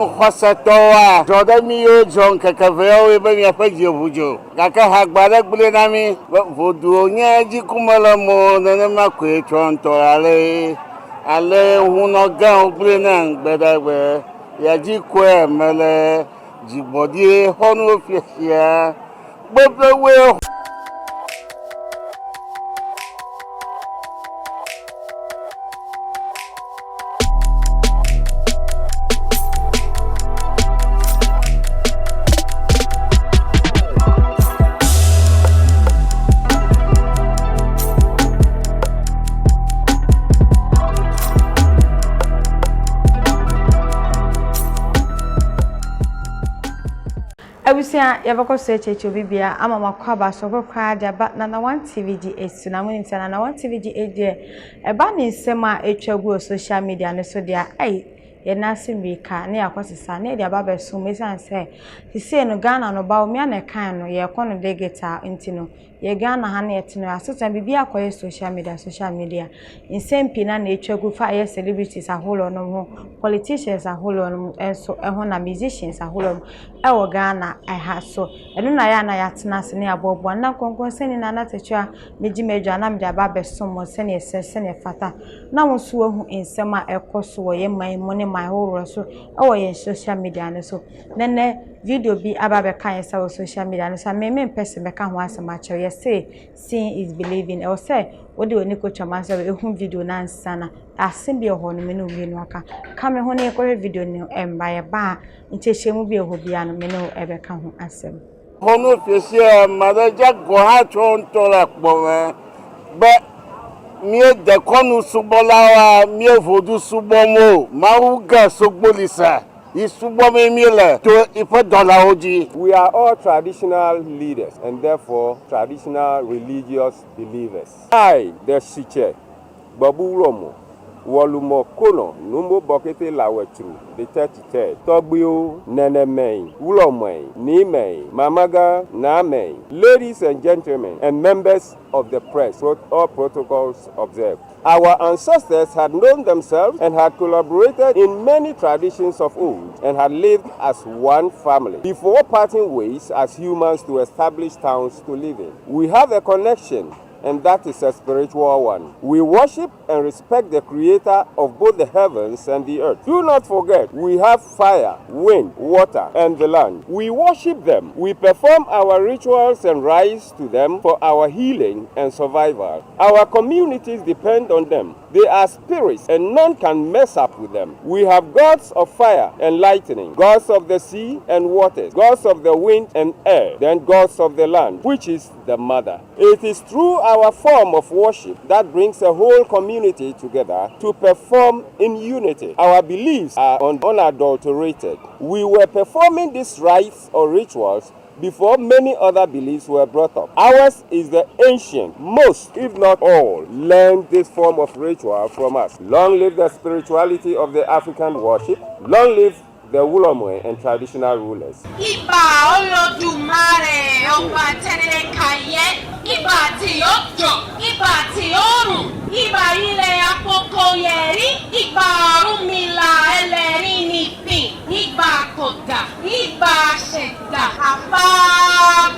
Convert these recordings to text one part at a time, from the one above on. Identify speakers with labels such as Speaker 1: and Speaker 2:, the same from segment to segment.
Speaker 1: Kwasatoa Jodamio John Kakaveo Ebanya Pajibujo Kaka Hagbada Bulenami Voduonya Jikumala Mo Nanama Quetron Ale Hunogan Bulenan Bedawe Yajikwe Mele Jibodi Hono Fisia Bobo
Speaker 2: Abusia yabako search bibia ama makwaba so kwa dia ba na 1 TVGH na munim sana na 1 TVGH de e ba ni nsema etwagu social media ne so dia ye na simbika ne yakosesa ne dia ba beso mesan se sise no Ghana no ba o mia na kan no ye kono digital ntino ye Ghana ha na yetino asota bibia akoye social media nsempi na etwagu fa ye celebrities aholo no ho politicians aholo no enso eho na musicians aholo no ewo Ghana ha so eno na ya na yatena se ne abobo na konkon seni na na techwa mejimejo na mde ba beso mo seni esese ne fata na wonso hu nsema ekoso wo ye man my whole so ye social media ne so nene video bi ababe kan yesa social media ne so me person be kan ho asema che ye say seeing is believing or say odi Otwinoko chamasa ehun video na nsana asembi ho no me no wi no aka ka me ho ne ko video ne embaye ba nchechemu bi ho bia no me no ebe ka ho asem
Speaker 1: Hono Fisia Madaja Goha Chontola Kpome Be Mie de konu subolawa mie vodu subomo mauga sogbolisa isubome miele to ife dollar oji.
Speaker 3: We are all traditional leaders and therefore traditional religious believers. I, the Siche, Babu Romo, Walumo Kono, Numbo Bokete Lawetru, the 33rd, Togbio, Nenemei, Ulomei, Nimei, Mamaga, Namei, ladies and gentlemen, and members of the press, all protocols observed. Our ancestors had known themselves and had collaborated in many traditions of old and had lived as one family before parting ways as humans to establish towns to live in. We have a connection, and that is a spiritual one. We worship and respect the creator of both the heavens and the earth. Do not forget, we have fire, wind, water, and the land. We worship them. We perform our rituals and rites to them for our healing and survival. Our communities depend on them. They are spirits, and none can mess up with them. We have gods of fire and lightning, gods of the sea and waters, gods of the wind and air, then gods of the land, which is the mother. It is through our form of worship that brings a whole community together to perform in unity. Our beliefs are unadulterated. We were performing these rites or rituals before many other beliefs were brought up. Ours is the ancient, most, if not all, learned this form of ritual from us. Long live the spirituality of the African worship. Long live the Ulomwe and traditional rulers.
Speaker 4: Iba Olodumare, Oba Tere Kaye, Iba Tiojo, Iba Tioru, Iba Ile Apoko Yeri, Iba Rumila Eleri Nipi, Iba Koda, Iba Sheda, Afa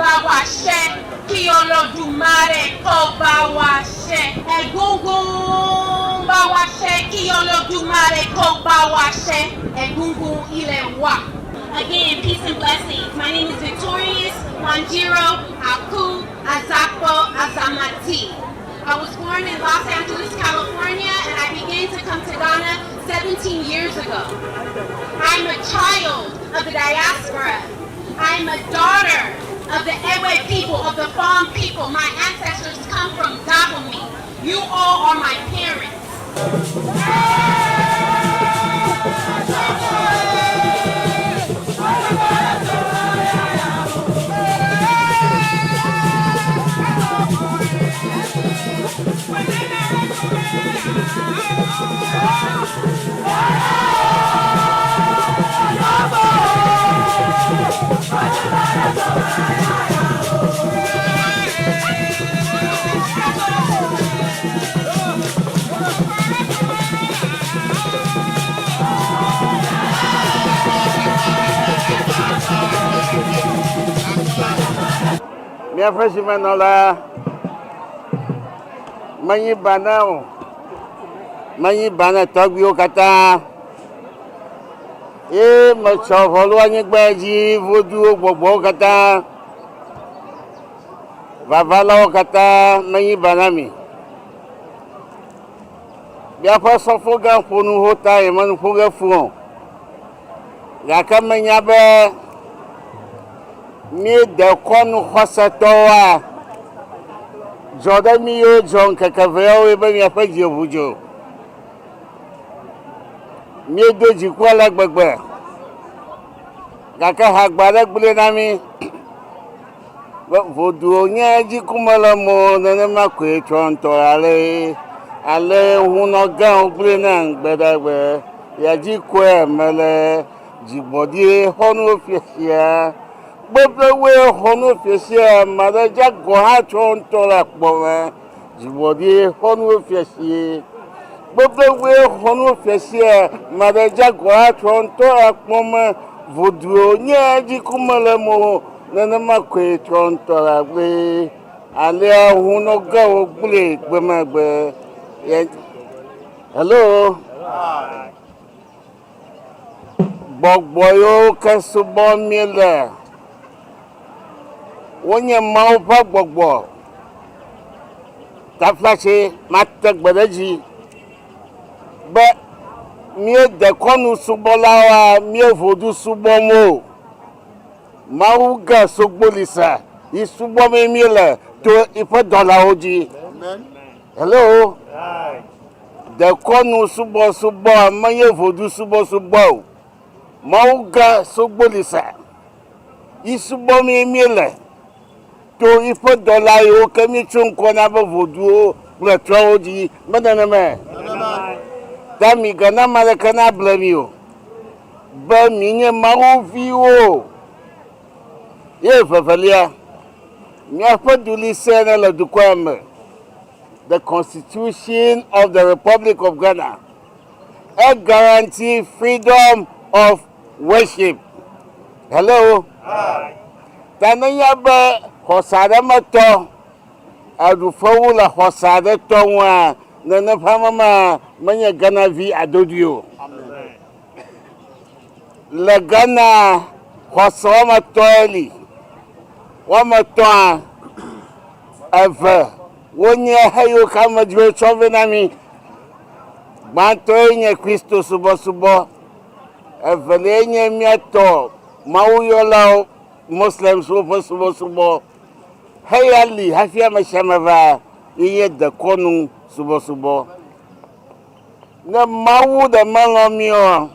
Speaker 4: Bawashe, Ki Olodumare Koba Washe, Egungun Bawashe, Ki Olodumare Koba Washe, Egungun Ilewa. Again, peace and blessings. My name is Victorious Wanjiro Aku Azapo Azamati. I was born in Los Angeles, California, and I began to come to Ghana 17 years ago. I'm a child of the diaspora. I'm a daughter of the Ewe people, of the Fong people. My ancestors come from Dahomey. You all are my parents.
Speaker 1: Minha freshman olá. Manyi banao. Manyi bana togyo kata. Mo chofolo anyi gbaji vodu gbogbo kata. Vavala kata manyi banami. Bia fa sofo gan fonu hota e man foga fuon. Ya kamanya be mi de konu khosatowa. Joda mi yo jon kakaveo e be mi afa jebujo. Mi doji kwala gbagba. Gaka hagbara gbule nami. Vodu onye ji kumala mo nene makwe chonto ale huno gan gbule nan gbedagbe ya ji kwe mele jibodi honu fiesia gbogbo honu fiesia madaja goha chonto la kpowe jibodi honu fiesia gbogbo honu fiesia madaja goha chonto la kpowe vodu onye ji kumala mo nana makwe chonto la gbe ale huno gan gbule gbemagbe. Hello. Gbogboyo kesubo mile. Wonye maupa gbogbo. Taflache matek bedeji. Be mie dekonu subolawa mie vodu subomo. Mauga sugbolisa. Isubo me mile to ife dollar oji. Amen. Hello. Dekonu subo amaye vodu subo. Mauga sugbolisa. Isubo me mile to ife dollar yo kemi chunko na ba vodu retro oji. Madana me. Dami gana malekana blame you. Ba minye mau viwo. Ye fafalia. Miafa duli sena la dukwame. The Constitution of the Republic of Ghana guarantee freedom of worship. Hello. Hi. Tananya ba hosada mato adufawu la hosada tonwa nana famama manya Ghana vi adodio. Amen. La Ghana hosama toeli. Wama toa ave wonye hayo kama jwe chove nami banto enye Kristo subo ave enye miato mauyola Muslims subo hayali hafia mashamava iye de konu subo na mau de malomio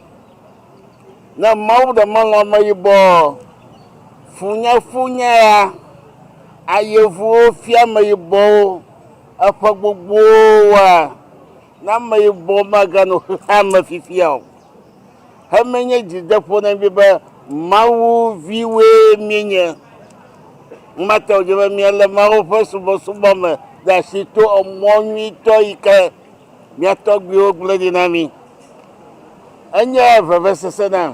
Speaker 1: na mau de malomayibo funya ya Ayεhu fiama yibo apa gbogbo wa na ma yibo magano hama fifia hamenye jidefo na biba mawu viwe mienye mata ojeba miele mawu subo me da sito omonwi to ike miato gbi ogbule dinami anya vevese na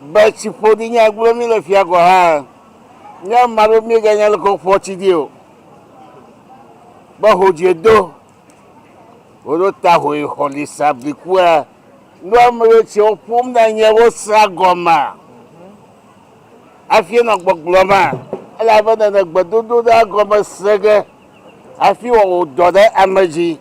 Speaker 1: ba chipodi nya gbule mi le fia go ha nya maro mi ganya le ko foti dio ba hojedo odo ta hoi holi sablikwa no amre ti opum na nya wo sagoma afie na gbogloma ala ba na gbododo da goma sege afi wo dode amaji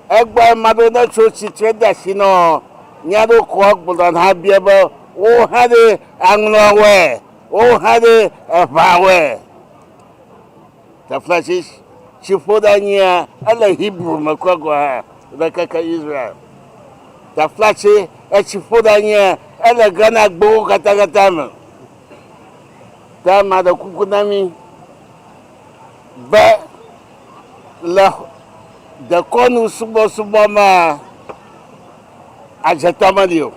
Speaker 1: egba mado na chochi treda sino nya do ko gbodan ha bieba o hade anglowe o hade afawe ta flashes chifodania ala Hebrew makwago ha bakaka Israel ta flashe chifodania ala Ghana gbo kata ta mada kukunami ba la de konu subo ma ajatamalio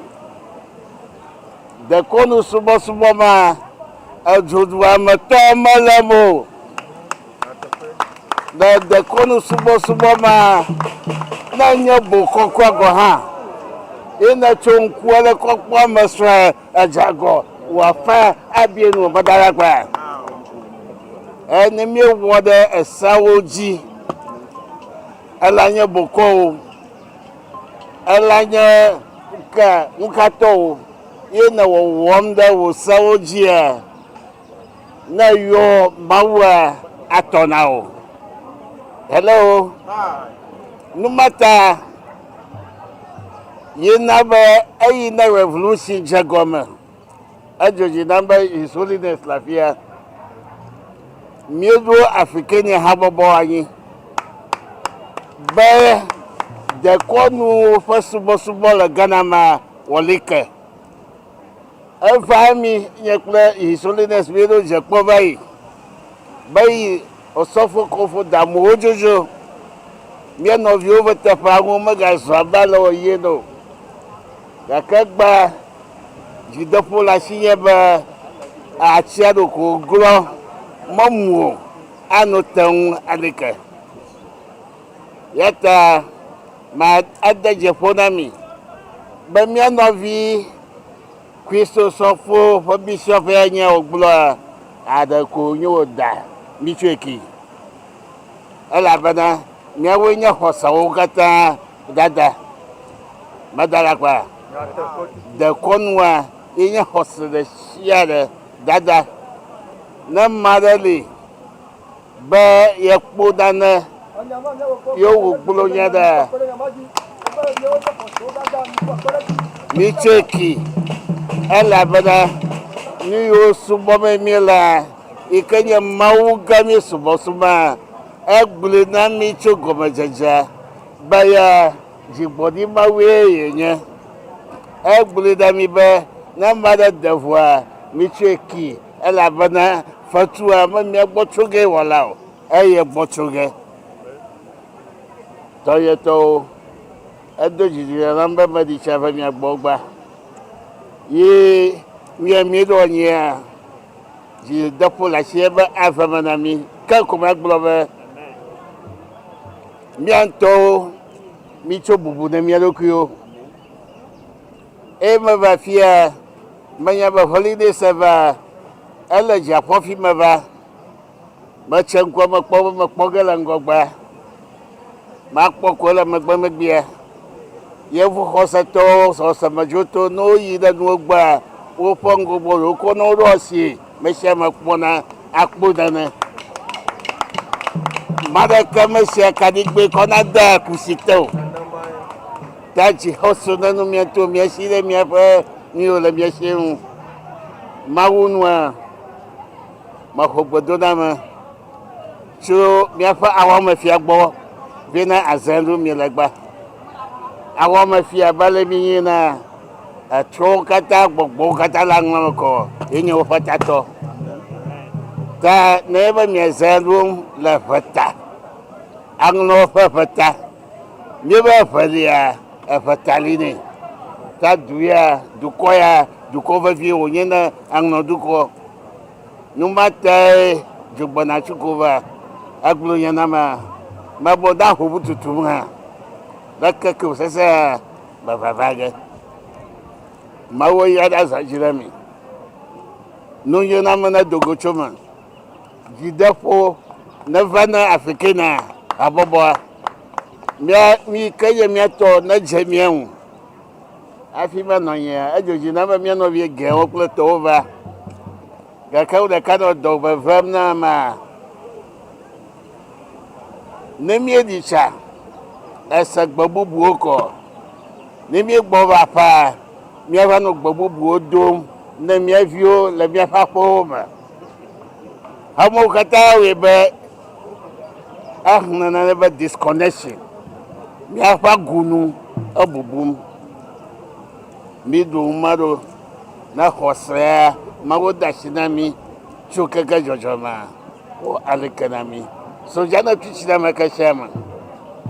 Speaker 1: de konu subo ma ajudwa matamalamu de konu subo ma na nyabo kokwa go ha ina chonkuale kokwa masra ajago wa fa abienu badaragba and me water a sawoji, Alanya Boko, Alanya Mukato, you know, wonder was sawoji. Na yo mawa atonao. Hello. Hi. No matter you never a revolution jagoma. Ajoji number is holiness lafia. Miedo African haboboyi. Be the konu first ganama walike. Fami yekle His Holiness Miedo Jacobai. By Osofo Kofo Damojojo. Mien of you over Tapamumaga Sabalo Yeno. Yakagba Jidopola Sieba Achiado Kogro Mamu Anotung Alika. Yeta my other Japonami. But Mian of ye. Christo sofo for Bishop Anya Ogla Adako Yoda Micheki Alabana Miawenya Hosaogata Dada Madalakwa the Conwa in a host the Shiada Dada Nam Madali Ba Yakudana Yo Bulonyada Micheki Alabada New York Subome Mila Ikanya Maugami Subosuma Egbulina Micho Gomajaja Baya Jibodi Mawe Egbulida Mibe Namada Devoa Micheki Alabana Fatua Mamia Botroge Walao Eye Botroge Toyoto Edoji Ramba Madisha Vamia Bogba Ye we made on ye. The double la sieba afamanami. Kalkumak blove. Mianto Micho Bubu de Mialokio. Emma Vafia Mayaba Holiday Sava Ella Japofi Mava Machan Kwama Pogal and Gogba Mark Pokola Macbamabia. Yevu Hosato, Samajoto, no Yida Nogba, Opongo Boroko, no Rossi, Meshama Pona, Akbudana. Mother Kamasha Kadik Conada, Pusito. Tachi Hosonano Miato, Miasile Miapa, Niola Miasim, Maunwa, Mahobodonama, Chu Miapa Awama Fiabo, Vena Azandu Milagba. Awam fia balemi na trokata bokata langoko inyo patato ta neba miazalum la fata angno fata neba falia fataline ta duya dukoya dukova vi onyena angno duko numata jubana chukova aglo yanama maboda hubututunga Laka Kusasa Bavaga Mawa Yada Sajirami No Yonamana Dogochoman Gidafo Navana Africana Aboba Mi Kaya Miato Najamian Afima Noya Ajojinama Miano Via Geoplatova Gakao the Cano Doba Verna Ma Nemia Dicha Esa gbabu buoko nemi gbova pa mi ava no gbabu buodom na mi avio la mi afa poma hamo kata we be na never disconnection mi afa gunu abubum mi do maro na hosea mawo dashinami chukeka jojoma o alekanami so jana tuchina makashama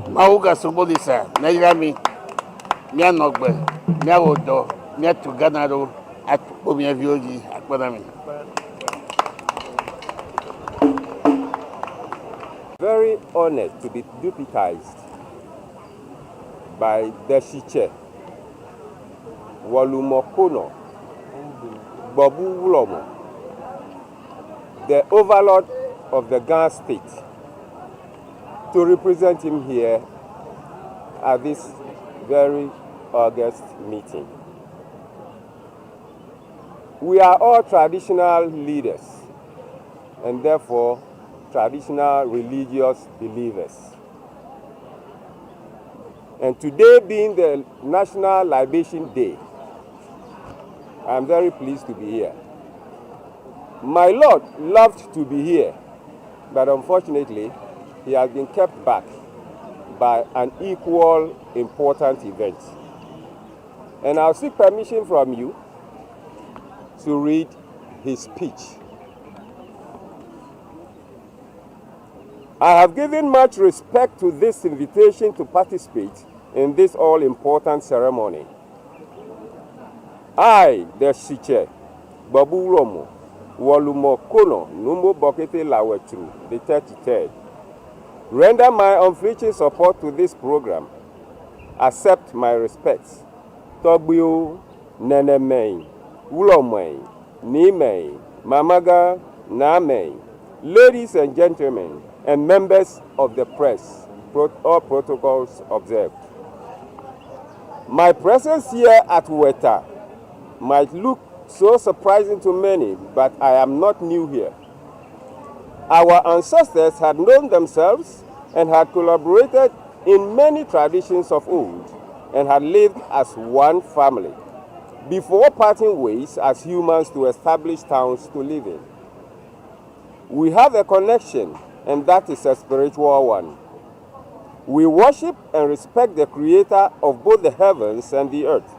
Speaker 1: Mauga Subolisa, Nairami, Mianogbe, Miawodo, Miatu Ganaro, at Omia Viogi, Akbanami.
Speaker 3: Very honored to be deputized by the Shiche, Walumokono, Bobu Ulomo, the overlord of the Ghana state to represent him here at this very August meeting. We are all traditional leaders and therefore traditional religious believers. And today being the National Libation Day, I'm very pleased to be here. My Lord loved to be here, but unfortunately, he has been kept back by an equal important event. And I'll seek permission from you to read his speech. I have given much respect to this invitation to participate in this all-important ceremony. I, the Shiche, Babu Romo, Walumokono, Numbo Bokete Lawetru, the 33rd, render my unflinching support to this program. Accept my respects. Togbiu, Nenemei, Ulomei, Nimei, Mamaga, Namei, ladies and gentlemen, and members of the press, all protocols observed. My presence here at Weta might look so surprising to many, but I am not new here. Our ancestors had known themselves and had collaborated in many traditions of old and had lived as one family before parting ways as humans to establish towns to live in. We have a connection, and that is a spiritual one. We worship and respect the creator of both the heavens and the earth.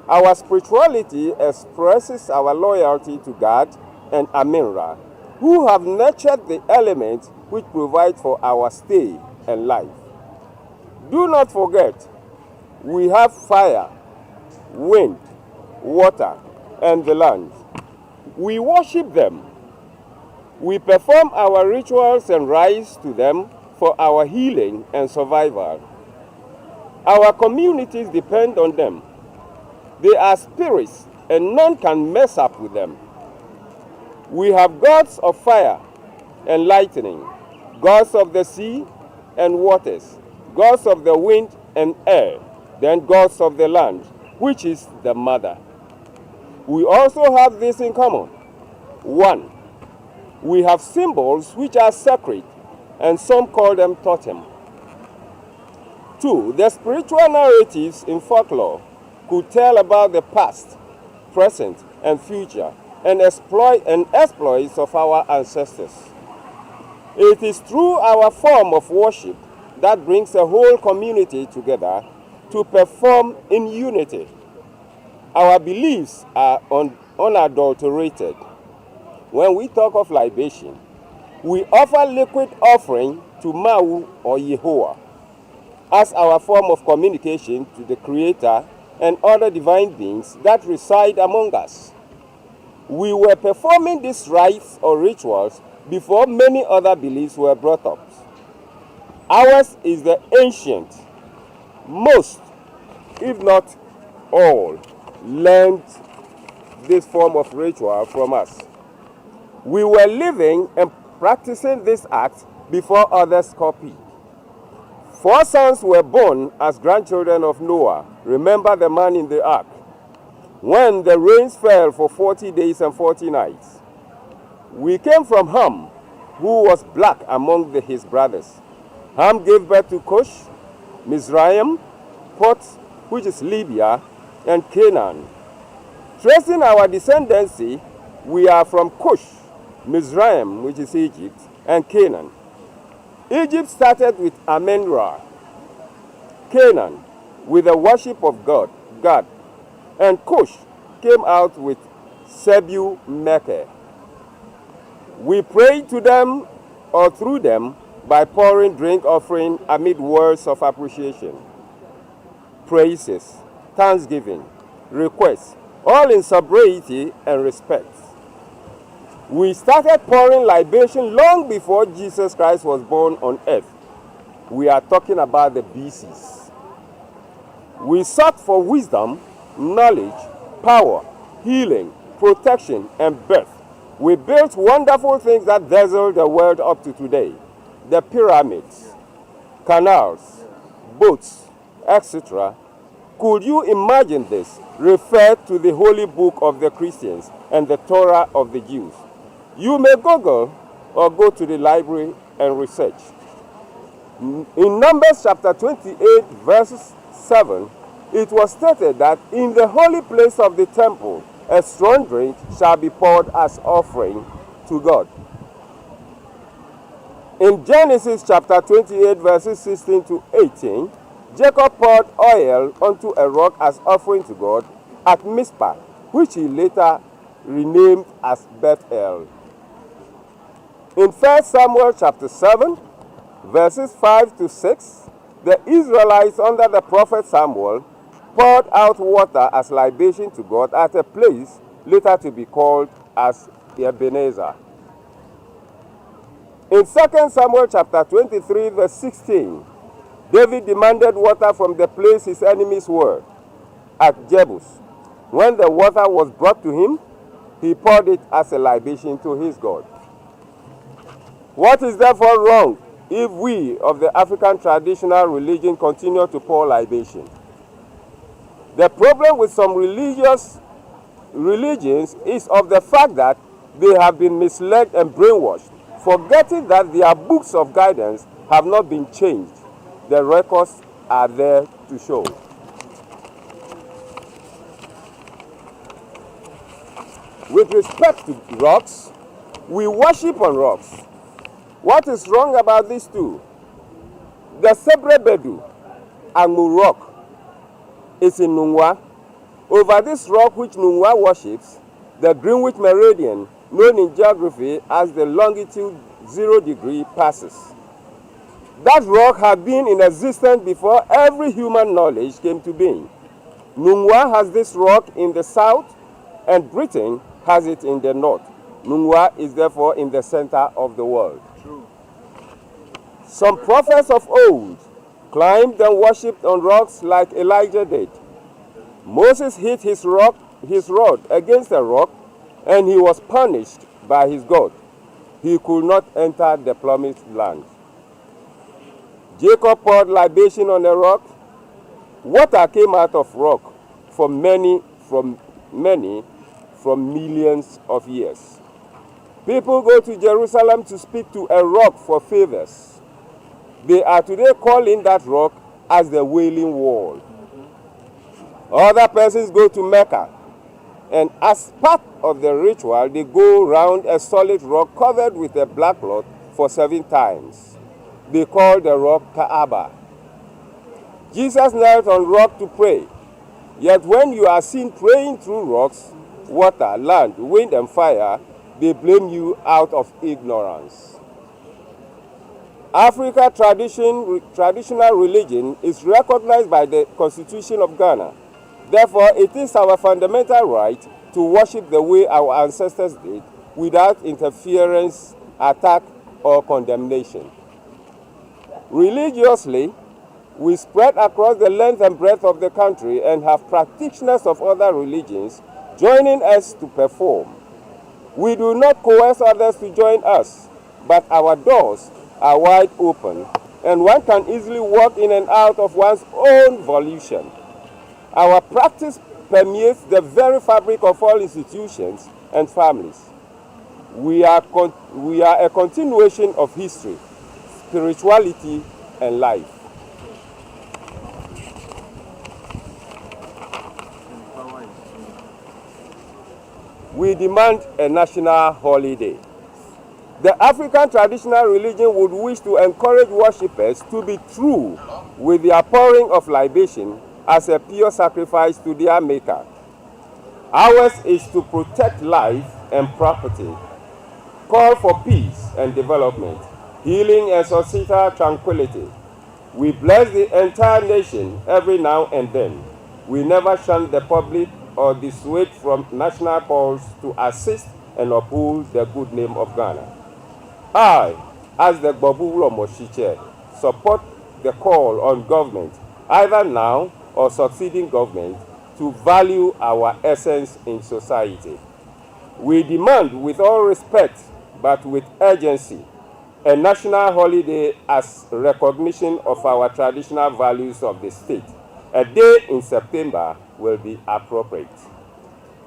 Speaker 3: Our spirituality expresses our loyalty to God and Aminra, who have nurtured the elements which provide for our stay and life. Do not forget, we have fire, wind, water, and the land. We worship them. We perform our rituals and rites to them for our healing and survival. Our communities depend on them. They are spirits, and none can mess up with them. We have gods of fire and lightning, gods of the sea and waters, gods of the wind and air, then gods of the land, which is the mother. We also have this in common. 1. We have symbols which are sacred, and some call them totem. 2. The spiritual narratives in folklore could tell about the past, present, and future, and exploits of our ancestors. It is through our form of worship that brings a whole community together to perform in unity. Our beliefs are unadulterated. When we talk of libation, we offer liquid offering to Mau or Yehovah as our form of communication to the Creator and other divine beings that reside among us. We were performing these rites or rituals before many other beliefs were brought up. Ours is the ancient. Most, if not all, learned this form of ritual from us. We were living and practicing this act before others copied. 4 sons were born as grandchildren of Noah. Remember the man in the ark. When the rains fell for 40 days and 40 nights. We came from Ham, who was black among his brothers. Ham gave birth to Cush, Mizraim, Put, which is Libya, and Canaan. Tracing our descendancy, we are from Cush, Mizraim, which is Egypt, and Canaan. Egypt started with Amen-Ra. Canaan with the worship of God, and Cush came out with Sebu-Mekhe. We prayed to them or through them by pouring drink offering amid words of appreciation, praises, thanksgiving, requests, all in sobriety and respect. We started pouring libation long before Jesus Christ was born on earth. We are talking about the BCs. We sought for wisdom, knowledge, power, healing, protection, and birth We built wonderful things that dazzle the world up to today. The pyramids, canals, boats, etc. Could you imagine this referred to the holy book of the Christians and the Torah of the Jews? You may Google or go to the library and research. In Numbers chapter 28, verse 7, it was stated that in the holy place of the temple, a strong drink shall be poured as offering to God. In Genesis chapter 28, verses 16 to 18, Jacob poured oil onto a rock as offering to God at Mizpah, which he later renamed as Bethel. In 1 Samuel chapter 7, verses 5 to 6, the Israelites under the prophet Samuel poured out water as libation to God at a place later to be called as Ebenezer. In 2 Samuel chapter 23, verse 16, David demanded water from the place his enemies were, at Jebus. When the water was brought to him, he poured it as a libation to his God. What is therefore wrong if we of the African traditional religion continue to pour libation? The problem with some religions is of the fact that they have been misled and brainwashed, forgetting that their books of guidance have not been changed. The records are there to show. With respect to rocks, we worship on rocks. What is wrong about these two? The Sebrebedu, Angmu rock, is in Nungwa. Over this rock which Nungwa worships, the Greenwich Meridian, known in geography as the longitude 0 degree, passes. That rock had been in existence before every human knowledge came to being. Nungwa has this rock in the south, and Britain has it in the north. Nungwa is therefore in the center of the world. True. Some prophets of old climbed and worshipped on rocks like Elijah did. Moses hit his rod against a rock, and he was punished by his God. He could not enter the promised land. Jacob poured libation on a rock. Water came out of rock from millions of years. People go to Jerusalem to speak to a rock for favors. They are today calling that rock as the Wailing Wall. Other persons go to Mecca, and as part of the ritual, they go round a solid rock covered with a black cloth for 7 times. They call the rock Kaaba. Jesus knelt on rock to pray. Yet when you are seen praying through rocks, water, land, wind, and fire, they blame you out of ignorance. Africa traditional religion is recognized by the Constitution of Ghana. Therefore, it is our fundamental right to worship the way our ancestors did, without interference, attack, or condemnation. Religiously, we spread across the length and breadth of the country and have practitioners of other religions joining us to perform. We do not coerce others to join us, but our doors are wide open, and one can easily walk in and out of one's own volition. Our practice permeates the very fabric of all institutions and families. We are a continuation of history, spirituality, and life. We demand a national holiday. The African traditional religion would wish to encourage worshippers to be true with their pouring of libation as a pure sacrifice to their maker. Ours is to protect life and property, call for peace and development, healing and societal tranquility. We bless the entire nation every now and then. We never shun the public or dissuade from national calls to assist and uphold the good name of Ghana. I, as the Gboburo Chair, support the call on government, either now or succeeding government, to value our essence in society. We demand with all respect but with urgency a national holiday as recognition of our traditional values of the state. A day in September will be appropriate.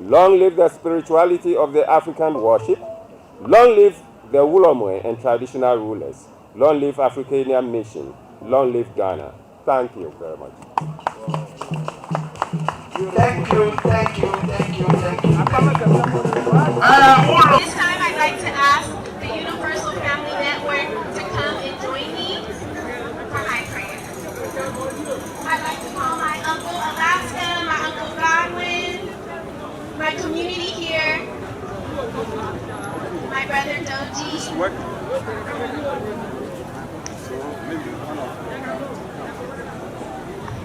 Speaker 3: Long live the spirituality of the African worship. Long live the Wolomoe and traditional rulers. Long live Africanian mission. Long live Ghana. Thank you very much.
Speaker 5: Thank you.
Speaker 4: This time I'd like to ask the Universal Family Network to come and join me for my prayer. I'd like to call my Uncle Alaska, my Uncle Godwin, my community here, my brother Doji.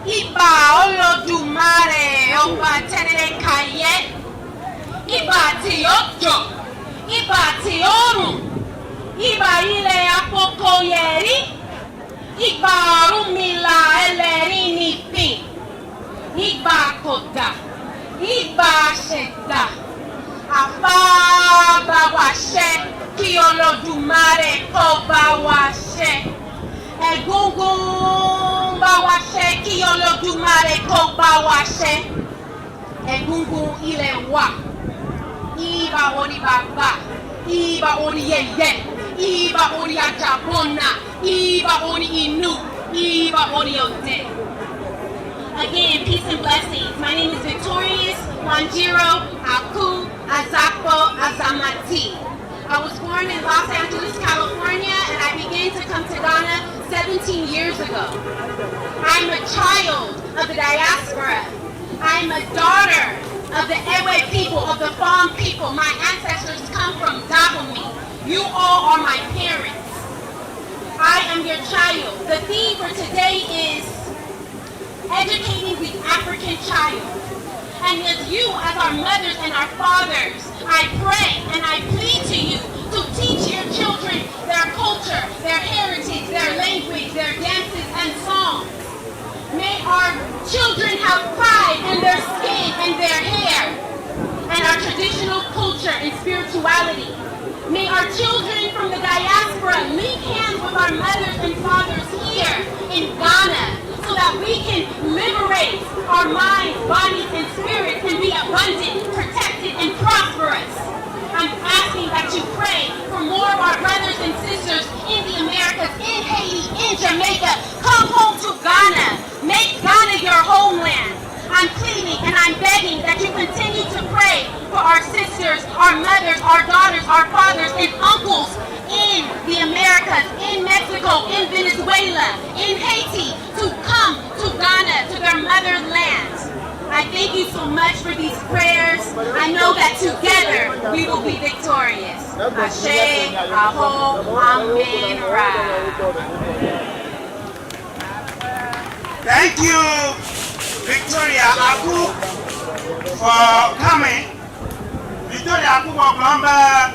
Speaker 4: Iba Olodumare Ọba Tẹ́lẹ̀ Kayé, Iba ti òjò, Iba ti òrùn, Iba ilẹ̀ àkókò yẹ̀rí, Iba Ọ̀rúnmìlà ẹlẹ́rìí nìpín, Iba kòdà, Iba ṣẹ̀dá, àbá wa ṣẹ kí Olódùmarè kó bá wa ṣẹ. Egungun bá wa ṣẹ kí Olódùmarè kó bá wa ṣẹ. Egungun ilẹ̀ wa. Iba orí bàbá, Iba orí yẹyẹ, Iba orí àjàbọ̀nà, Iba orí inú, Iba orí òde. Again, peace and blessings. My name is Victorious Wanjiro Aku Azakpo Azamati. I was born in Los Angeles, California, and I began to come to Ghana 17 years ago. I'm a child of the diaspora. I'm a daughter of the Ewe people, of the Fon people. My ancestors come from Dahomey. You all are my parents. I am your child. The theme for today is educating the African child. And as you, as our mothers and our fathers, I pray and I plead to you to teach your children their culture, their heritage, their language, their dances and songs. May our children have pride in their skin and their hair and our traditional culture and spirituality. May our children from the diaspora link hands with our mothers and fathers here in Ghana so that we can liberate our minds, bodies, and spirits and be abundant, protected, and prosperous. I'm asking that you pray for more of our brothers and sisters in the Americas, in Haiti, in Jamaica. Come home to Ghana. Make Ghana your homeland. I'm pleading and I'm begging that you continue to pray for our sisters, our mothers, our daughters, our fathers, and uncles in the Americas, in Mexico, in Venezuela, in Haiti, to come to Ghana, to their motherland. I thank you so much for these prayers. I know that together we will be victorious. Ashe, Aho, Amen, Ra.
Speaker 5: Thank you, Victoria Aku, for coming. Victoria Aku for Columbia.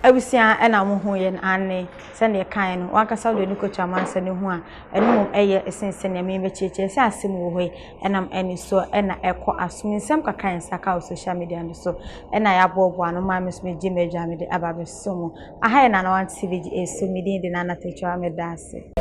Speaker 2: abusia ena mo ho ye ane se ne kan no wakasa do ni kocha mansa ne ho a eno mom eye esense ne me mecheche se asem wo ho enam eni so ena ekọ asumensem kakan saka social media no so ena ya bobo anu ma me so me ji medwa me de ababeso mo aha na na wan TVGH so me din de na na techo amedase